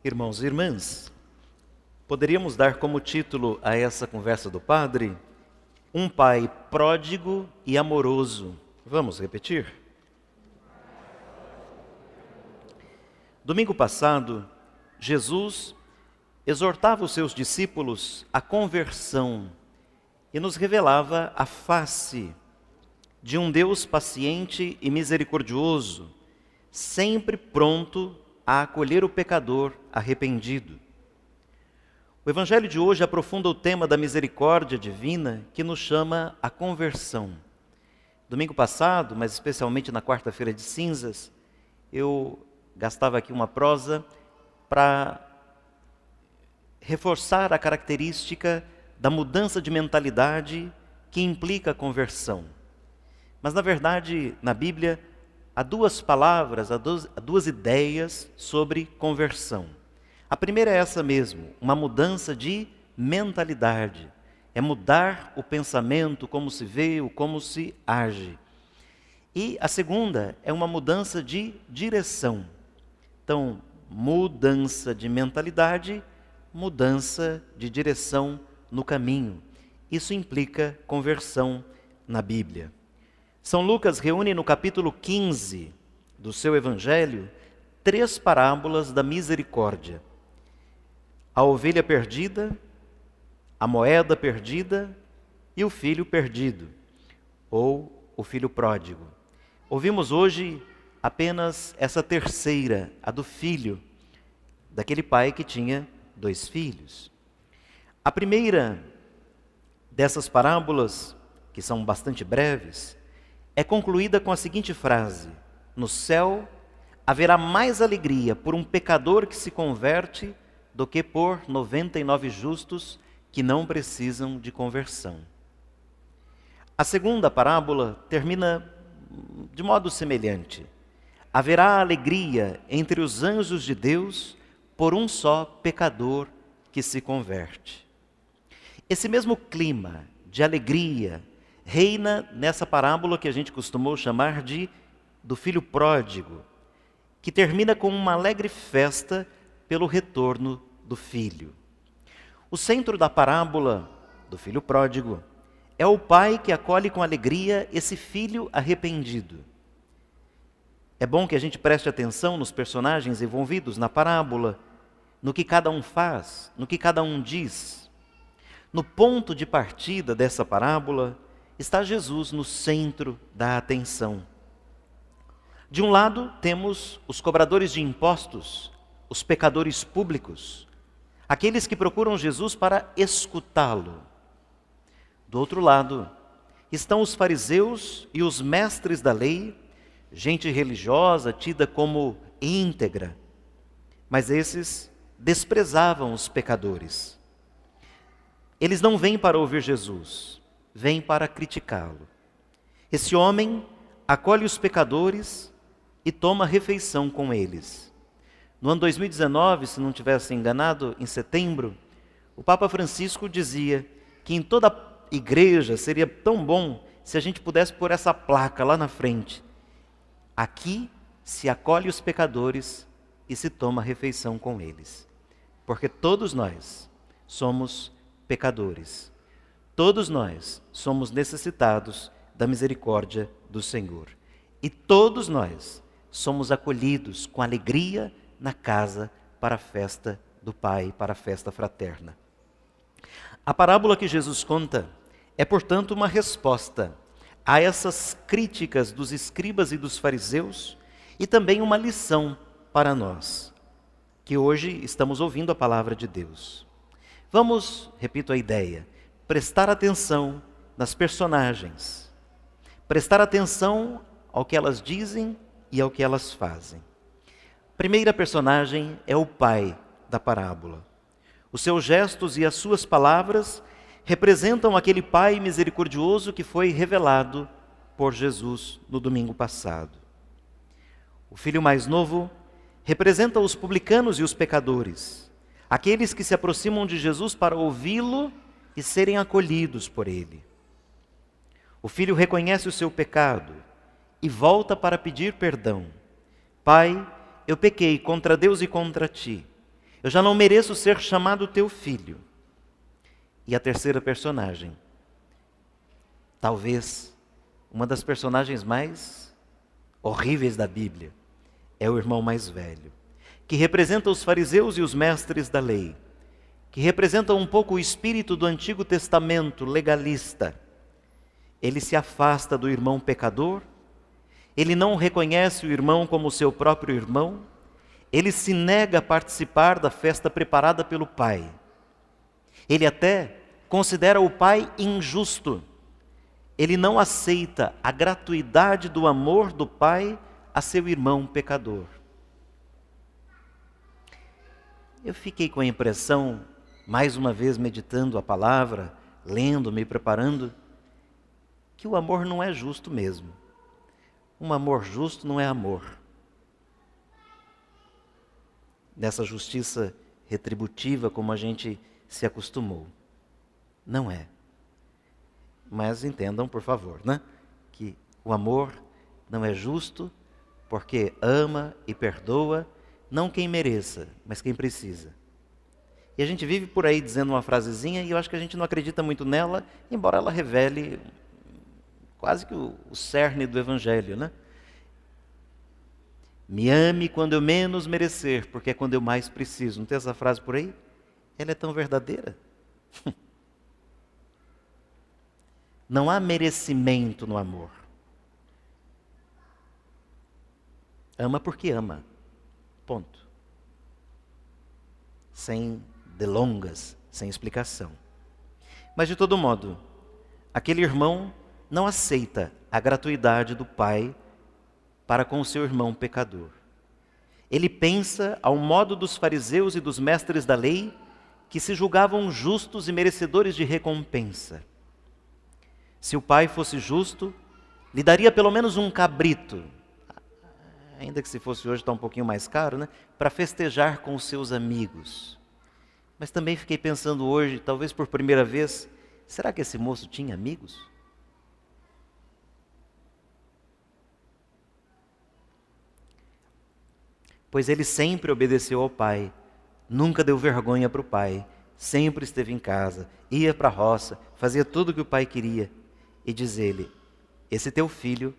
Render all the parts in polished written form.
Irmãos e irmãs, poderíamos dar como título a essa conversa do padre, um pai pródigo e amoroso. Vamos repetir? Domingo passado, Jesus exortava os seus discípulos à conversão e nos revelava a face de um Deus paciente e misericordioso, sempre pronto a acolher o pecador arrependido. O Evangelho de hoje aprofunda o tema da misericórdia divina que nos chama à conversão. Domingo passado, mas especialmente na quarta-feira de cinzas, eu gastava aqui uma prosa para reforçar a característica da mudança de mentalidade que implica a conversão. Mas, na verdade, na Bíblia, há duas palavras, há duas ideias sobre conversão. A primeira é essa mesmo, uma mudança de mentalidade. É mudar o pensamento, como se vê, o como se age. E a segunda é uma mudança de direção. Então, mudança de mentalidade, mudança de direção no caminho. Isso implica conversão na Bíblia. São Lucas reúne no capítulo 15 do seu Evangelho 3 parábolas da misericórdia. A ovelha perdida, a moeda perdida e o filho perdido, ou o filho pródigo. Ouvimos hoje apenas essa terceira, a do filho, daquele pai que tinha 2 filhos. A primeira dessas parábolas, que são bastante breves, é concluída com a seguinte frase: no céu haverá mais alegria por um pecador que se converte do que por 99 justos que não precisam de conversão. A segunda parábola termina de modo semelhante. Haverá alegria entre os anjos de Deus por um só pecador que se converte. Esse mesmo clima de alegria reina nessa parábola que a gente costumou chamar do filho pródigo, que termina com uma alegre festa pelo retorno do filho. O centro da parábola do filho pródigo é o pai que acolhe com alegria esse filho arrependido. É bom que a gente preste atenção nos personagens envolvidos na parábola, no que cada um faz, no que cada um diz. No ponto de partida dessa parábola está Jesus no centro da atenção. De um lado, temos os cobradores de impostos, os pecadores públicos, aqueles que procuram Jesus para escutá-lo. Do outro lado, estão os fariseus e os mestres da lei, gente religiosa tida como íntegra, mas esses desprezavam os pecadores. Eles não vêm para ouvir Jesus, vêm para criticá-lo. Esse homem acolhe os pecadores e toma refeição com eles. No ano 2019, se não tivesse enganado, em setembro, o Papa Francisco dizia que em toda igreja seria tão bom se a gente pudesse pôr essa placa lá na frente. Aqui se acolhe os pecadores e se toma refeição com eles. Porque todos nós somos pecadores. Todos nós somos necessitados da misericórdia do Senhor. E todos nós somos acolhidos com alegria na casa para a festa do Pai, para a festa fraterna. A parábola que Jesus conta é, portanto, uma resposta a essas críticas dos escribas e dos fariseus e também uma lição para nós, que hoje estamos ouvindo a palavra de Deus. Vamos, repito a ideia, prestar atenção nas personagens, prestar atenção ao que elas dizem e ao que elas fazem. A primeira personagem é o pai da parábola. Os seus gestos e as suas palavras representam aquele pai misericordioso que foi revelado por Jesus no domingo passado. O filho mais novo representa os publicanos e os pecadores, aqueles que se aproximam de Jesus para ouvi-lo e serem acolhidos por ele. O filho reconhece o seu pecado e volta para pedir perdão. Pai, eu pequei contra Deus e contra ti. Eu já não mereço ser chamado teu filho. E a terceira personagem, talvez uma das personagens mais horríveis da Bíblia, é o irmão mais velho, que representa os fariseus e os mestres da lei, que representa um pouco o espírito do Antigo Testamento legalista. Ele se afasta do irmão pecador, ele não reconhece o irmão como seu próprio irmão, ele se nega a participar da festa preparada pelo pai. Ele até considera o pai injusto. Ele não aceita a gratuidade do amor do pai a seu irmão pecador. Eu fiquei com a impressão, mais uma vez meditando a palavra, lendo, me preparando, que o amor não é justo mesmo. Um amor justo não é amor. Nessa justiça retributiva como a gente se acostumou. Não é. Mas entendam, por favor, né? Que o amor não é justo porque ama e perdoa, não quem mereça, mas quem precisa. E a gente vive por aí dizendo uma frasezinha e eu acho que a gente não acredita muito nela, embora ela revele quase que o cerne do Evangelho, né? Me ame quando eu menos merecer, porque é quando eu mais preciso. Não tem essa frase por aí? Ela é tão verdadeira. Não há merecimento no amor. Ama porque ama. Ponto. Sem delongas, sem explicação. Mas de todo modo, aquele irmão não aceita a gratuidade do pai para com o seu irmão pecador. Ele pensa ao modo dos fariseus e dos mestres da lei, que se julgavam justos e merecedores de recompensa. Se o pai fosse justo, lhe daria pelo menos um cabrito, ainda que se fosse hoje está um pouquinho mais caro, né? Para festejar com os seus amigos. Mas também fiquei pensando hoje, talvez por primeira vez, será que esse moço tinha amigos? Pois ele sempre obedeceu ao pai, nunca deu vergonha para o pai, sempre esteve em casa, ia para a roça, fazia tudo o que o pai queria. E diz ele, esse teu filho,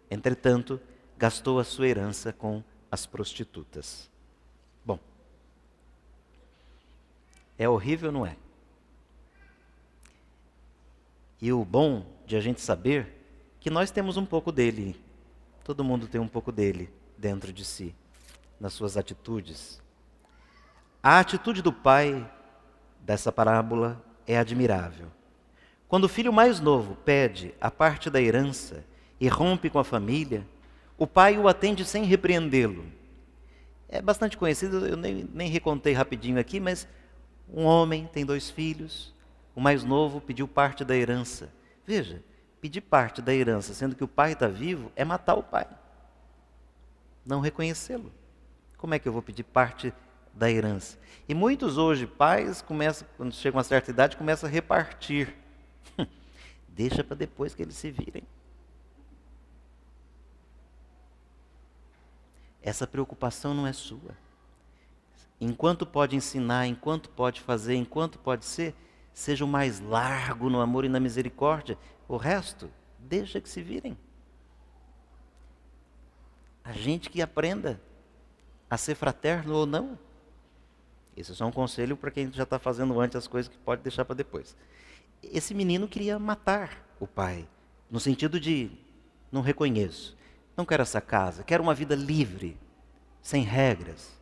entretanto, gastou a sua herança com as prostitutas. Bom, é horrível, não é? E o bom de a gente saber que nós temos um pouco dele, todo mundo tem um pouco dele dentro de si, nas suas atitudes. A atitude do pai dessa parábola é admirável. Quando o filho mais novo pede a parte da herança e rompe com a família, o pai o atende sem repreendê-lo. É bastante conhecido, eu nem recontei rapidinho aqui, mas um homem tem 2 filhos, o mais novo pediu parte da herança. Veja, pedir parte da herança, sendo que o pai está vivo, é matar o pai. Não reconhecê-lo. Como é que eu vou pedir parte da herança? E muitos hoje, pais, começam, quando chegam a uma certa idade, começam a repartir. Deixa para depois que eles se virem. Essa preocupação não é sua. Enquanto pode ensinar, enquanto pode fazer, enquanto pode ser, seja o mais largo no amor e na misericórdia. O resto, deixa que se virem. A gente que aprenda a ser fraterno ou não. Esse é só um conselho para quem já está fazendo antes as coisas que pode deixar para depois. Esse menino queria matar o pai, no sentido de, não reconheço, não quero essa casa, quero uma vida livre, sem regras.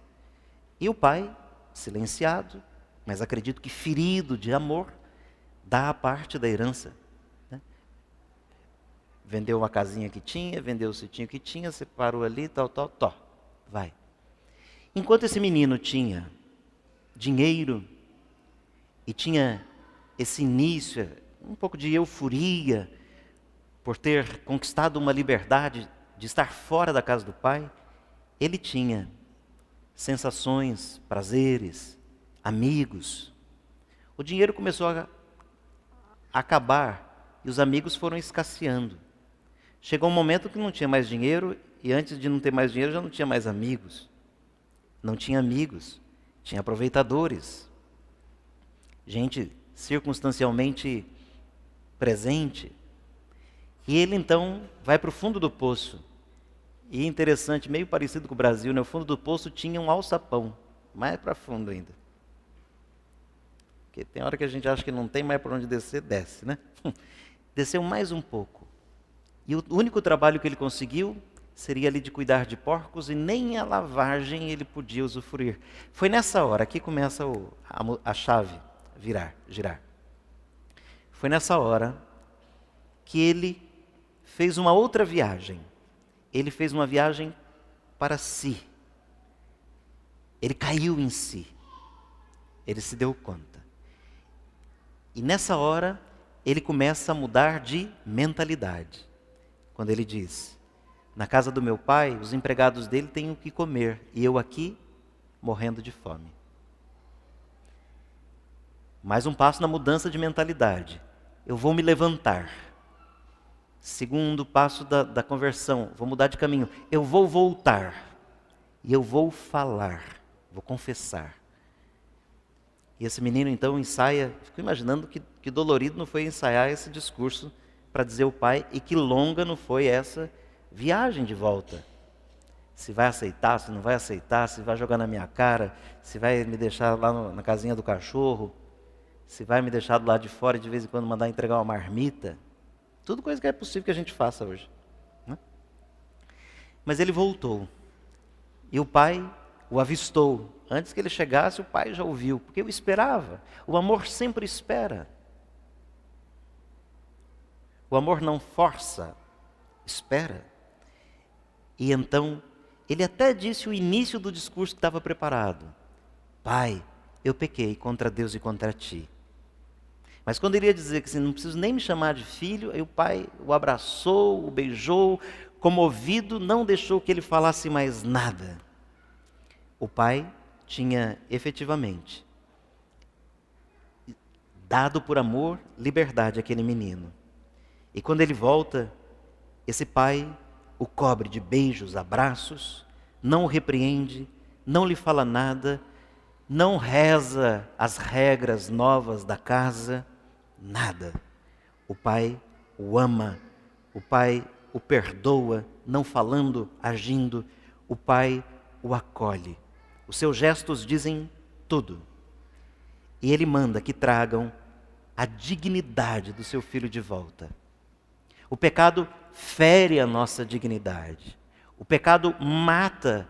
E o pai, silenciado, mas acredito que ferido de amor, dá a parte da herança. Né? Vendeu uma casinha que tinha, vendeu o sitinho que tinha, separou ali, tal, vai. Enquanto esse menino tinha dinheiro e tinha esse início, um pouco de euforia por ter conquistado uma liberdade de estar fora da casa do pai, ele tinha sensações, prazeres, amigos. O dinheiro começou a acabar e os amigos foram escasseando. Chegou um momento que não tinha mais dinheiro e antes de não ter mais dinheiro já não tinha mais amigos. Não tinha amigos. tinha aproveitadores, gente circunstancialmente presente. E ele então vai para o fundo do poço. E interessante, meio parecido com o Brasil, no fundo do poço tinha um alçapão, mais para fundo ainda. Porque tem hora que a gente acha que não tem mais para onde descer, desce, né? Desceu mais um pouco. E o único trabalho que ele conseguiu seria ali de cuidar de porcos, e nem a lavagem ele podia usufruir. Foi nessa hora, aqui começa a chave girar. Foi nessa hora que ele fez uma outra viagem. Ele fez uma viagem para si. Ele caiu em si. Ele se deu conta. E nessa hora, ele começa a mudar de mentalidade. Quando ele diz: na casa do meu pai, os empregados dele têm o que comer, e eu aqui morrendo de fome. Mais um passo na mudança de mentalidade. Eu vou me levantar. Segundo passo da conversão, vou mudar de caminho. Eu vou voltar. E eu vou falar, vou confessar. E esse menino então ensaia, fico imaginando que dolorido não foi ensaiar esse discurso para dizer ao pai, e que longa não foi essa viagem de volta. Se vai aceitar, se não vai aceitar, se vai jogar na minha cara, se vai me deixar lá na casinha do cachorro, se vai me deixar do lado de fora e de vez em quando mandar entregar uma marmita. Tudo coisa que é possível que a gente faça hoje, né? Mas ele voltou. E o pai o avistou. Antes que ele chegasse, o pai já ouviu, porque eu esperava. O amor sempre espera. O amor não força, espera. E então, ele até disse o início do discurso que estava preparado. Pai, eu pequei contra Deus e contra ti. Mas quando ele ia dizer que assim, não preciso nem me chamar de filho, aí o pai o abraçou, o beijou, comovido, não deixou que ele falasse mais nada. O pai tinha efetivamente dado por amor liberdade àquele menino. E quando ele volta, esse pai o cobre de beijos, abraços, não o repreende, não lhe fala nada, não reza as regras novas da casa, nada. O pai o ama, o pai o perdoa, não falando, agindo. O pai o acolhe. Os seus gestos dizem tudo. E ele manda que tragam a dignidade do seu filho de volta. O pecado fere a nossa dignidade. O pecado mata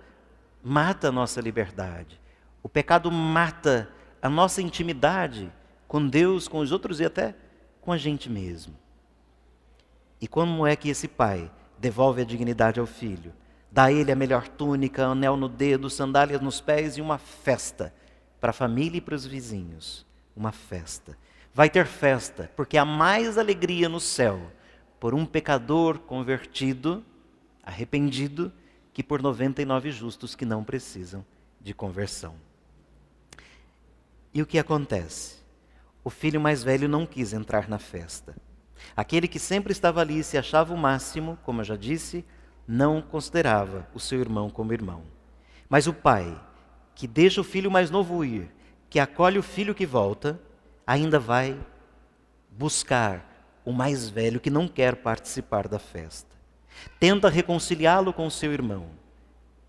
a nossa liberdade. O pecado mata a nossa intimidade com Deus, com os outros e até com a gente mesmo. E como é que esse pai devolve a dignidade ao filho? Dá a ele a melhor túnica, anel no dedo, sandálias nos pés e uma festa para a família e para os vizinhos. Uma festa. Vai ter festa, porque há mais alegria no céu por um pecador convertido, arrependido, que por 99 justos que não precisam de conversão. E o que acontece? O filho mais velho não quis entrar na festa. Aquele que sempre estava ali e se achava o máximo, como eu já disse, não considerava o seu irmão como irmão. Mas o pai, que deixa o filho mais novo ir, que acolhe o filho que volta, ainda vai buscar o mais velho que não quer participar da festa. Tenta reconciliá-lo com o seu irmão.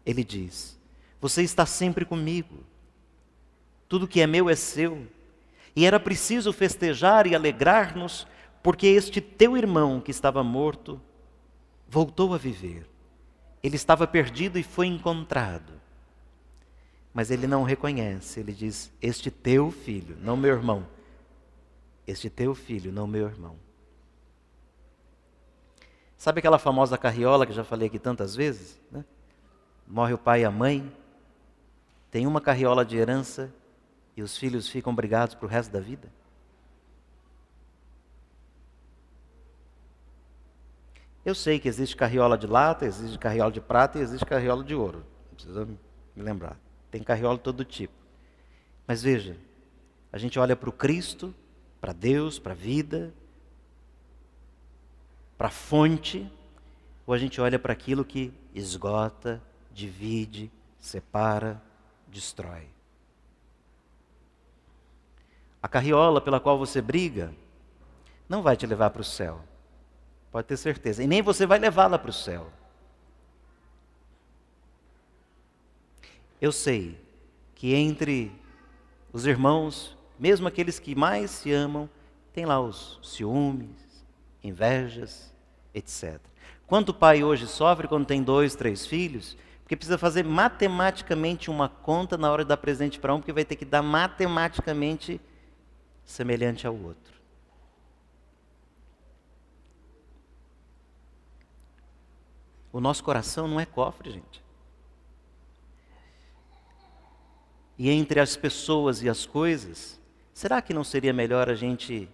Ele diz: você está sempre comigo. Tudo que é meu é seu. E era preciso festejar e alegrar-nos, porque este teu irmão que estava morto voltou a viver. Ele estava perdido e foi encontrado. Mas ele não reconhece, ele diz: este teu filho, não meu irmão. Este teu filho, não meu irmão. Sabe aquela famosa carriola que já falei aqui tantas vezes, né? Morre o pai e a mãe, tem uma carriola de herança e os filhos ficam brigados para o resto da vida? Eu sei que existe carriola de lata, existe carriola de prata e existe carriola de ouro. Não precisa me lembrar. Tem carriola de todo tipo. Mas veja, a gente olha para o Cristo, para Deus, para a vida, para a fonte, ou a gente olha para aquilo que esgota, divide, separa, destrói. A carriola pela qual você briga não vai te levar para o céu. Pode ter certeza. E nem você vai levá-la para o céu. Eu sei que entre os irmãos, mesmo aqueles que mais se amam, tem lá os ciúmes, invejas, etc. Quanto pai hoje sofre quando tem 2, 3 filhos, porque precisa fazer matematicamente uma conta na hora de dar presente para um, porque vai ter que dar matematicamente semelhante ao outro. O nosso coração não é cofre, gente. E entre as pessoas e as coisas, será que não seria melhor a gente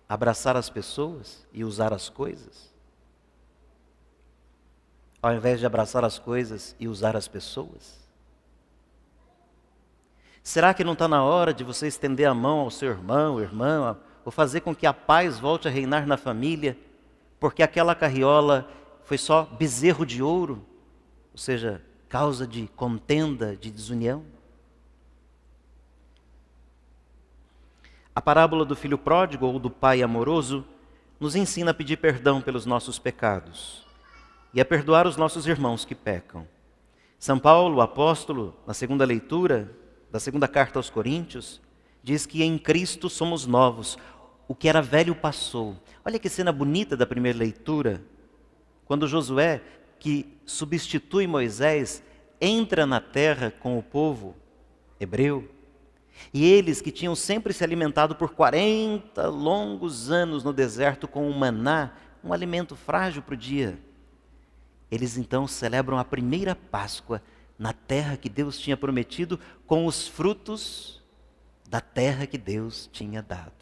abraçar as pessoas e usar as coisas? Ao invés de abraçar as coisas e usar as pessoas? Será que não está na hora de você estender a mão ao seu irmão, irmã, ou fazer com que a paz volte a reinar na família, porque aquela carriola foi só bezerro de ouro, ou seja, causa de contenda, de desunião? A parábola do filho pródigo ou do pai amoroso nos ensina a pedir perdão pelos nossos pecados e a perdoar os nossos irmãos que pecam. São Paulo, o apóstolo, na segunda leitura da segunda carta aos Coríntios, diz que em Cristo somos novos, o que era velho passou. Olha que cena bonita da primeira leitura, quando Josué, que substitui Moisés, entra na terra com o povo hebreu, e eles que tinham sempre se alimentado por 40 longos anos no deserto com o maná, um alimento frágil para o dia, eles então celebram a primeira Páscoa na terra que Deus tinha prometido, com os frutos da terra que Deus tinha dado.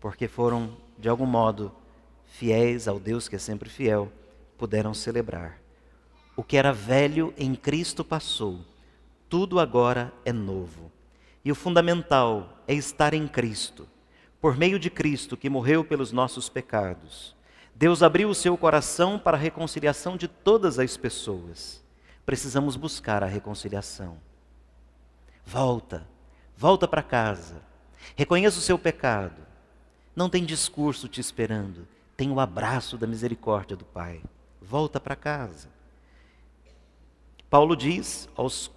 Porque foram, de algum modo, fiéis ao Deus que é sempre fiel, puderam celebrar. O que era velho em Cristo passou, tudo agora é novo. E o fundamental é estar em Cristo. Por meio de Cristo, que morreu pelos nossos pecados, Deus abriu o seu coração para a reconciliação de todas as pessoas. Precisamos buscar a reconciliação. Volta para casa. Reconheça o seu pecado. Não tem discurso te esperando. Tem o abraço da misericórdia do Pai. Volta para casa. Paulo diz aos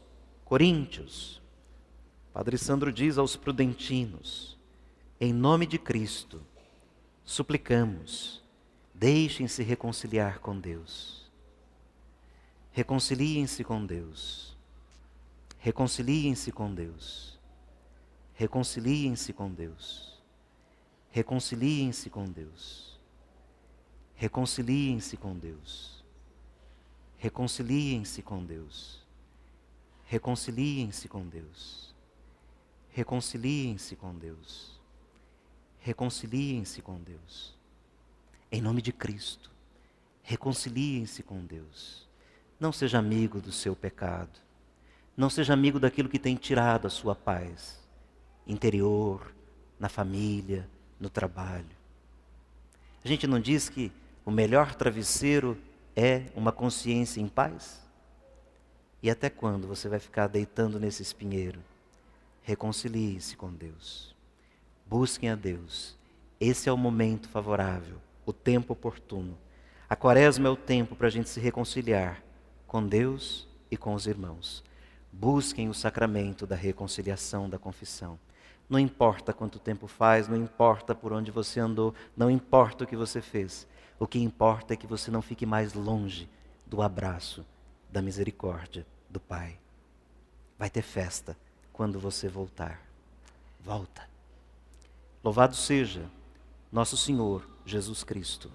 Coríntios, Padre Sandro diz aos prudentinos, em nome de Cristo, suplicamos, deixem-se reconciliar com Deus. Reconciliem-se com Deus. Reconciliem-se com Deus. Reconciliem-se com Deus. Reconciliem-se com Deus. Reconciliem-se com Deus. Reconciliem-se com Deus. Reconciliem-se com Deus. Reconciliem-se com Deus. Reconciliem-se com Deus. Em nome de Cristo, reconciliem-se com Deus. Não seja amigo do seu pecado. Não seja amigo daquilo que tem tirado a sua paz interior, na família, no trabalho. A gente não diz que o melhor travesseiro é uma consciência em paz? E até quando você vai ficar deitando nesse espinheiro? Reconcilie-se com Deus. Busquem a Deus. Esse é o momento favorável, o tempo oportuno. A Quaresma é o tempo para a gente se reconciliar com Deus e com os irmãos. Busquem o sacramento da reconciliação, da confissão. Não importa quanto tempo faz, não importa por onde você andou, não importa o que você fez. O que importa é que você não fique mais longe do abraço, da misericórdia do Pai. Vai ter festa quando você voltar. Volta. Louvado seja nosso Senhor Jesus Cristo.